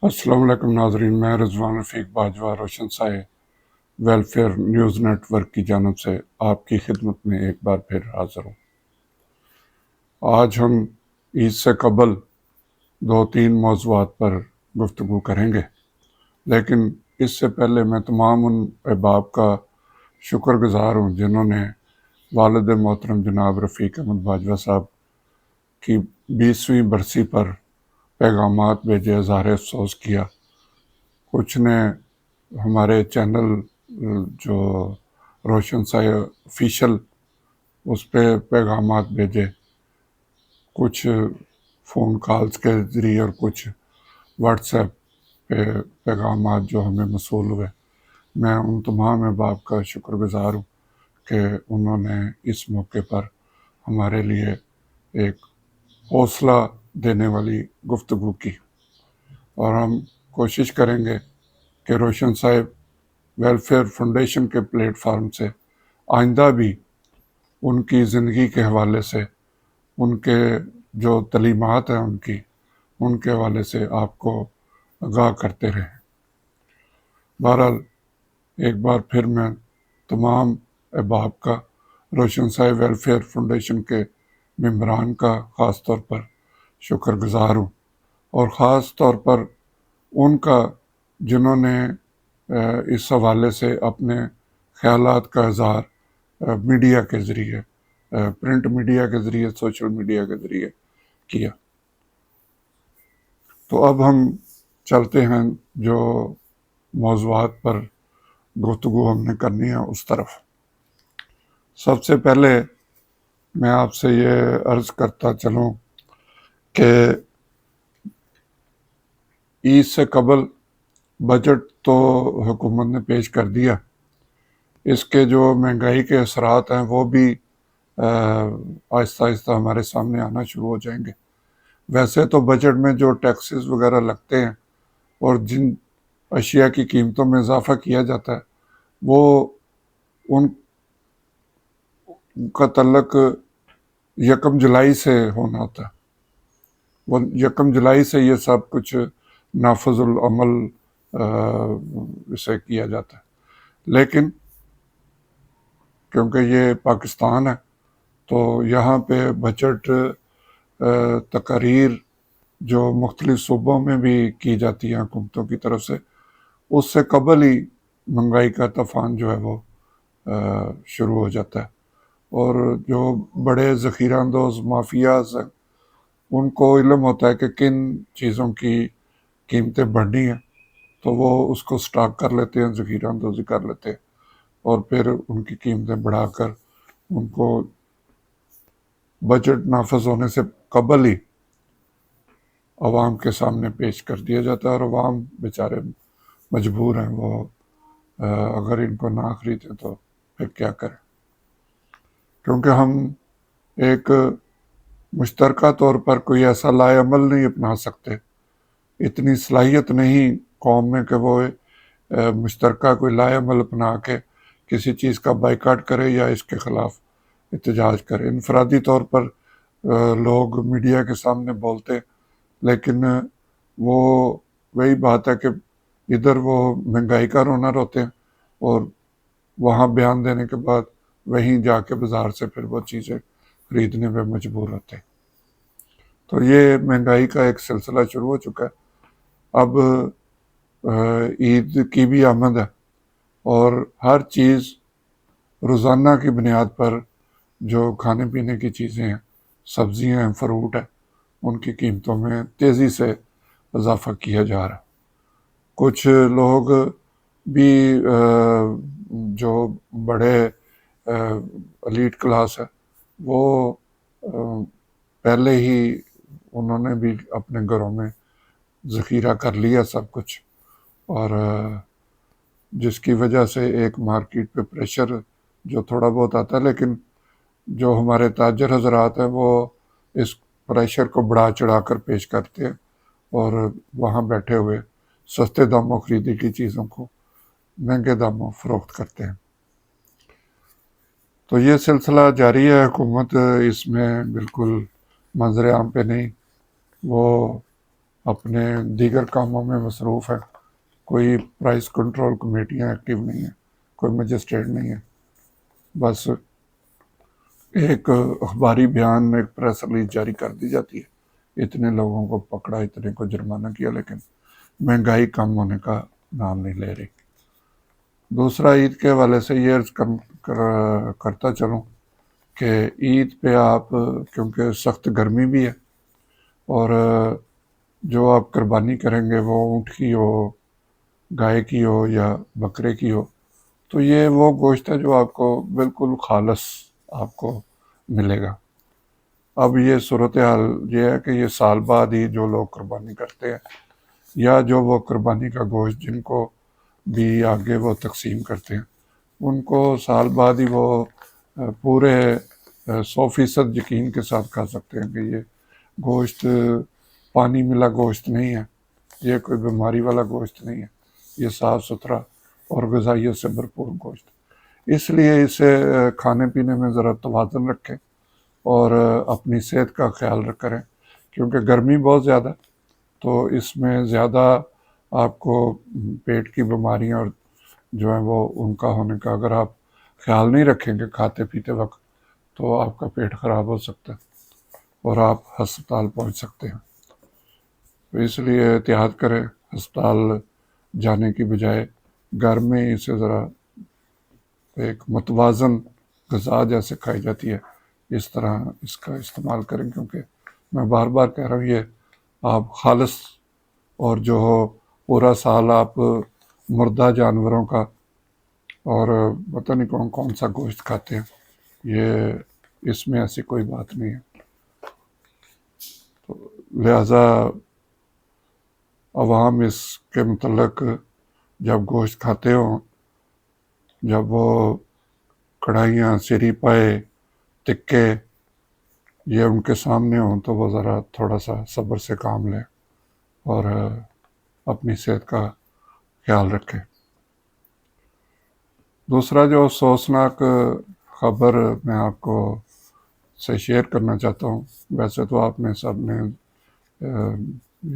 السلام علیکم ناظرین، میں رضوان رفیق باجوہ روشن سائے ویلفیئر نیوز نیٹ ورک کی جانب سے آپ کی خدمت میں ایک بار پھر حاضر ہوں۔ آج ہم عید سے قبل 2-3 موضوعات پر گفتگو کریں گے، لیکن اس سے پہلے میں تمام ان احباب کا شکر گزار ہوں جنہوں نے والد محترم جناب رفیق احمد باجوہ صاحب کی 20ویں برسی پر پیغامات بھیجے، اظہار افسوس کیا۔ کچھ نے ہمارے چینل جو روشن سائے آفیشل اس پہ پیغامات بھیجے، کچھ فون کالز کے ذریعے اور کچھ واٹس ایپ پہ پیغامات جو ہمیں موصول ہوئے۔ میں ان تمام احباب کا شکر گزار ہوں کہ انہوں نے اس موقع پر ہمارے لیے ایک حوصلہ دینے والی گفتگو کی، اور ہم کوشش کریں گے کہ روشن صاحب ویلفیئر فاؤنڈیشن کے پلیٹ فارم سے آئندہ بھی ان کی زندگی کے حوالے سے، ان کے جو تعلیمات ہیں ان کے حوالے سے آپ کو آگاہ کرتے رہیں۔ بہرحال ایک بار پھر میں تمام احباب کا، روشن صاحب ویلفیئر فاؤنڈیشن کے ممبران کا خاص طور پر شکر گزار ہوں، اور خاص طور پر ان کا جنہوں نے اس حوالے سے اپنے خیالات کا اظہار میڈیا کے ذریعے، پرنٹ میڈیا کے ذریعے، سوشل میڈیا کے ذریعے کیا۔ تو اب ہم چلتے ہیں جو موضوعات پر گفتگو ہم نے کرنی ہے اس طرف۔ سب سے پہلے میں آپ سے یہ عرض کرتا چلوں کہ عید سے قبل بجٹ تو حکومت نے پیش کر دیا، اس کے جو مہنگائی کے اثرات ہیں وہ بھی آہستہ آہستہ ہمارے سامنے آنا شروع ہو جائیں گے۔ ویسے تو بجٹ میں جو ٹیکسز وغیرہ لگتے ہیں اور جن اشیاء کی قیمتوں میں اضافہ کیا جاتا ہے، وہ ان کا تعلق 1 جولائی سے ہونا ہوتا ہے۔ وہ 1 جولائی سے یہ سب کچھ نافذ العمل اسے کیا جاتا ہے، لیکن کیونکہ یہ پاکستان ہے تو یہاں پہ بجٹ تقاریر جو مختلف صوبوں میں بھی کی جاتی ہیں حکومتوں کی طرف سے، اس سے قبل ہی مہنگائی کا طوفان جو ہے وہ شروع ہو جاتا ہے، اور جو بڑے ذخیرہ اندوز مافیاز ہیں ان کو علم ہوتا ہے کہ کن چیزوں کی قیمتیں بڑھنی ہیں، تو وہ اس کو سٹاک کر لیتے ہیں، ذخیرہ اندوزی کر لیتے ہیں، اور پھر ان کی قیمتیں بڑھا کر ان کو بجٹ نافذ ہونے سے قبل ہی عوام کے سامنے پیش کر دیا جاتا ہے، اور عوام بیچارے مجبور ہیں، وہ اگر ان کو نہ خریدیں تو پھر کیا کریں، کیونکہ ہم ایک مشترکہ طور پر کوئی ایسا لائے عمل نہیں اپنا سکتے، اتنی صلاحیت نہیں قوم میں کہ وہ مشترکہ کوئی لائے عمل اپنا کے کسی چیز کا بائیکاٹ کرے یا اس کے خلاف احتجاج کرے۔ انفرادی طور پر لوگ میڈیا کے سامنے بولتے، لیکن وہ وہی بات ہے کہ ادھر وہ مہنگائی کا رونا روتے ہیں، اور وہاں بیان دینے کے بعد وہیں جا کے بازار سے پھر وہ چیزیں خریدنے پہ مجبور ہوتے ہیں۔ تو یہ مہنگائی کا ایک سلسلہ شروع ہو چکا ہے۔ اب عید کی بھی آمد ہے، اور ہر چیز روزانہ کی بنیاد پر جو کھانے پینے کی چیزیں ہیں، سبزیاں ہیں، فروٹ ہے، ان کی قیمتوں میں تیزی سے اضافہ کیا جا رہا ہے۔ کچھ لوگ بھی جو بڑے ایلیٹ کلاس ہے، وہ پہلے ہی انہوں نے بھی اپنے گھروں میں ذخیرہ کر لیا سب کچھ، اور جس کی وجہ سے ایک مارکیٹ پہ پریشر جو تھوڑا بہت آتا ہے، لیکن جو ہمارے تاجر حضرات ہیں وہ اس پریشر کو بڑھا چڑھا کر پیش کرتے ہیں، اور وہاں بیٹھے ہوئے سستے داموں خریدی کی چیزوں کو مہنگے داموں فروخت کرتے ہیں۔ تو یہ سلسلہ جاری ہے، حکومت اس میں بالکل منظر عام پہ نہیں، وہ اپنے دیگر کاموں میں مصروف ہیں، کوئی پرائس کنٹرول کمیٹیاں ایکٹیو نہیں ہیں، کوئی مجسٹریٹ نہیں ہے، بس ایک اخباری بیان، ایک پریس ریلیز جاری کر دی جاتی ہے، اتنے لوگوں کو پکڑا، اتنے کو جرمانہ کیا، لیکن مہنگائی کم ہونے کا نام نہیں لے رہی۔ دوسرا، عید کے حوالے سے یہ عرض کرتا چلوں کہ عید پہ آپ، کیونکہ سخت گرمی بھی ہے، اور جو آپ قربانی کریں گے وہ اونٹ کی ہو، گائے کی ہو یا بکرے کی ہو، تو یہ وہ گوشت ہے جو آپ کو بالکل خالص آپ کو ملے گا۔ اب یہ صورتحال یہ ہے کہ یہ سال بعد ہی جو لوگ قربانی کرتے ہیں، یا جو وہ قربانی کا گوشت جن کو بھی آگے وہ تقسیم کرتے ہیں، ان کو سال بعد ہی وہ پورے 100% یقین کے ساتھ کھا سکتے ہیں کہ یہ گوشت پانی ملا گوشت نہیں ہے، یہ کوئی بیماری والا گوشت نہیں ہے، یہ صاف ستھرا اور غذائیت سے بھرپور گوشت۔ اس لیے اسے کھانے پینے میں ذرا توازن رکھیں اور اپنی صحت کا خیال کریں، کیونکہ گرمی بہت زیادہ، تو اس میں زیادہ آپ کو پیٹ کی بیماریاں اور جو ہیں وہ ان کا ہونے کا اگر آپ خیال نہیں رکھیں گے کھاتے پیتے وقت، تو آپ کا پیٹ خراب ہو سکتا ہے اور آپ ہسپتال پہنچ سکتے ہیں۔ تو اس لیے احتیاط کریں، ہسپتال جانے کی بجائے گھر میں اسے ذرا ایک متوازن غذا جیسے کھائی جاتی ہے اس طرح اس کا استعمال کریں، کیونکہ میں بار بار کہہ رہا ہوں یہ آپ خالص اور جو ہو پورا سال آپ مردہ جانوروں کا اور پتہ نہیں کون کون سا گوشت کھاتے ہیں، یہ اس میں ایسی کوئی بات نہیں ہے۔ تو لہٰذا عوام اس کے متعلق جب گوشت کھاتے ہوں، جب وہ کڑھائیاں، سری پائے، تکے یہ ان کے سامنے ہوں، تو وہ ذرا تھوڑا سا صبر سے کام لیں اور اپنی صحت کا خیال رکھیں۔ دوسرا جو افسوسناک خبر میں آپ کو سے شیئر کرنا چاہتا ہوں، ویسے تو آپ نے سب نے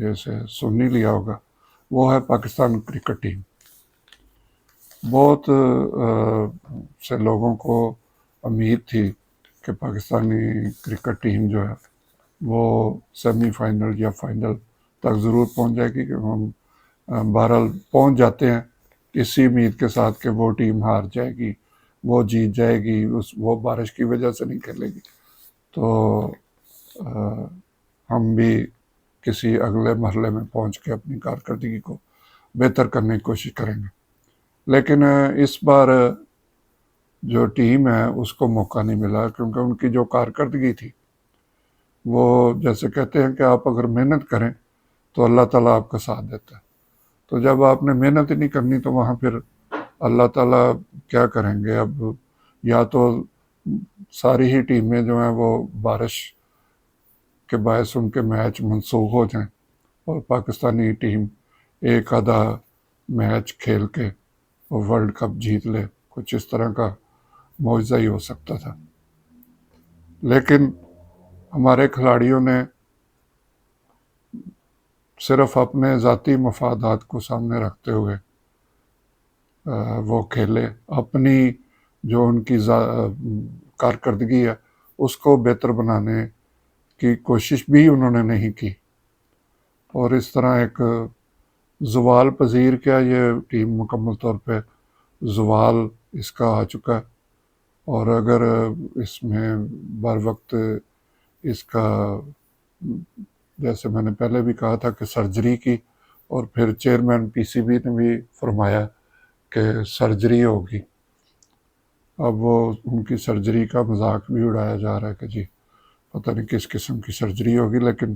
یہ سے سن ہی لیا ہوگا، وہ ہے پاکستان کرکٹ ٹیم۔ بہت سے لوگوں کو امید تھی کہ پاکستانی کرکٹ ٹیم جو ہے وہ سیمی فائنل یا فائنل تک ضرور پہنچ جائے گی، کہ ہم بہرحال پہنچ جاتے ہیں اسی امید کے ساتھ کہ وہ ٹیم ہار جائے گی، وہ جیت جائے گی، وہ بارش کی وجہ سے نہیں کھیلے گی، تو ہم بھی کسی اگلے مرحلے میں پہنچ کے اپنی کارکردگی کو بہتر کرنے کی کوشش کریں گے۔ لیکن اس بار جو ٹیم ہے اس کو موقع نہیں ملا، کیونکہ ان کی جو کارکردگی تھی وہ جیسے کہتے ہیں کہ آپ اگر محنت کریں تو اللہ تعالیٰ آپ کا ساتھ دیتا ہے، تو جب آپ نے محنت ہی نہیں کرنی تو وہاں پھر اللہ تعالیٰ کیا کریں گے؟ اب یا تو ساری ہی ٹیمیں جو ہیں وہ بارش کے باعث ان کے میچ منسوخ ہو جائیں اور پاکستانی ٹیم ایک آدھا میچ کھیل کے ورلڈ کپ جیت لے، کچھ اس طرح کا معجزہ ہی ہو سکتا تھا۔ لیکن ہمارے کھلاڑیوں نے صرف اپنے ذاتی مفادات کو سامنے رکھتے ہوئے وہ کھیلے، اپنی جو ان کی کارکردگی ہے اس کو بہتر بنانے کی کوشش بھی انہوں نے نہیں کی، اور اس طرح ایک زوال پذیر، کیا یہ ٹیم مکمل طور پہ زوال اس کا آ چکا ہے، اور اگر اس میں بر وقت اس کا جیسے میں نے پہلے بھی کہا تھا کہ سرجری کی، اور پھر چیئرمین پی سی بی نے بھی فرمایا کہ سرجری ہوگی، اب وہ ان کی سرجری کا مذاق بھی اڑایا جا رہا ہے کہ جی پتہ نہیں کس قسم کی سرجری ہوگی، لیکن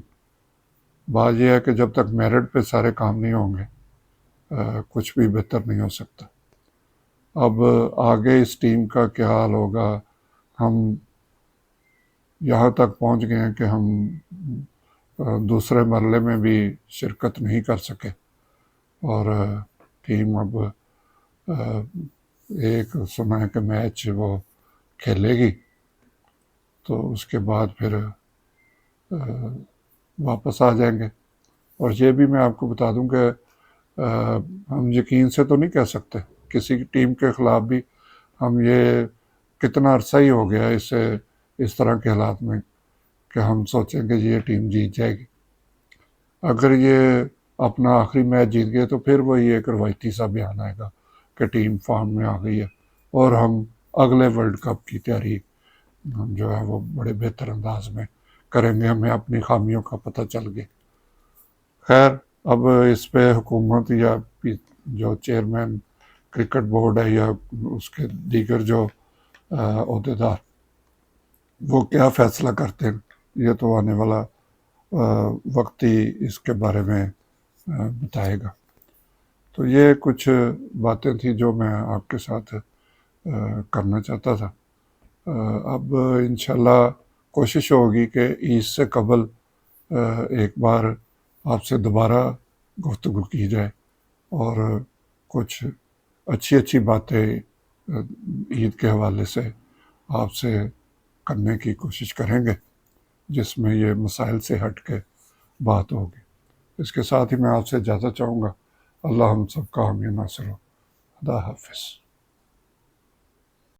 بات یہ ہے کہ جب تک میرٹ پہ سارے کام نہیں ہوں گے کچھ بھی بہتر نہیں ہو سکتا۔ اب آگے اس ٹیم کا کیا حال ہوگا؟ ہم یہاں تک پہنچ گئے ہیں کہ ہم دوسرے مرحلے میں بھی شرکت نہیں کر سکے، اور ٹیم اب ایک سنا ہے کہ میچ وہ کھیلے گی، تو اس کے بعد پھر واپس آ جائیں گے۔ اور یہ بھی میں آپ کو بتا دوں کہ ہم یقین سے تو نہیں کہہ سکتے، کسی ٹیم کے خلاف بھی ہم یہ کتنا عرصہ ہی ہو گیا اس طرح کے حالات میں کہ ہم سوچیں کہ یہ ٹیم جیت جائے گی۔ اگر یہ اپنا آخری میچ جیت گئے تو پھر وہی ایک روایتی سا بیان آئے گا کہ ٹیم فارم میں آ گئی ہے، اور ہم اگلے ورلڈ کپ کی تیاری جو ہے وہ بڑے بہتر انداز میں کریں گے، ہمیں اپنی خامیوں کا پتہ چل گیا۔ خیر، اب اس پہ حکومت یا جو چیئرمین کرکٹ بورڈ ہے یا اس کے دیگر جو عہدیدار وہ کیا فیصلہ کرتے ہیں، یہ تو آنے والا وقت ہی اس کے بارے میں بتائے گا۔ تو یہ کچھ باتیں تھیں جو میں آپ کے ساتھ کرنا چاہتا تھا۔ اب انشاءاللہ کوشش ہوگی کہ عید سے قبل ایک بار آپ سے دوبارہ گفتگو کی جائے اور کچھ اچھی باتیں عید کے حوالے سے آپ سے کرنے کی کوشش کریں گے، جس میں یہ مسائل سے ہٹ کے بات ہوگی۔ اس کے ساتھ ہی میں آپ سے اجازت چاہوں گا۔ اللہ ہم سب کا حامی و ناصر ہو۔ خدا حافظ۔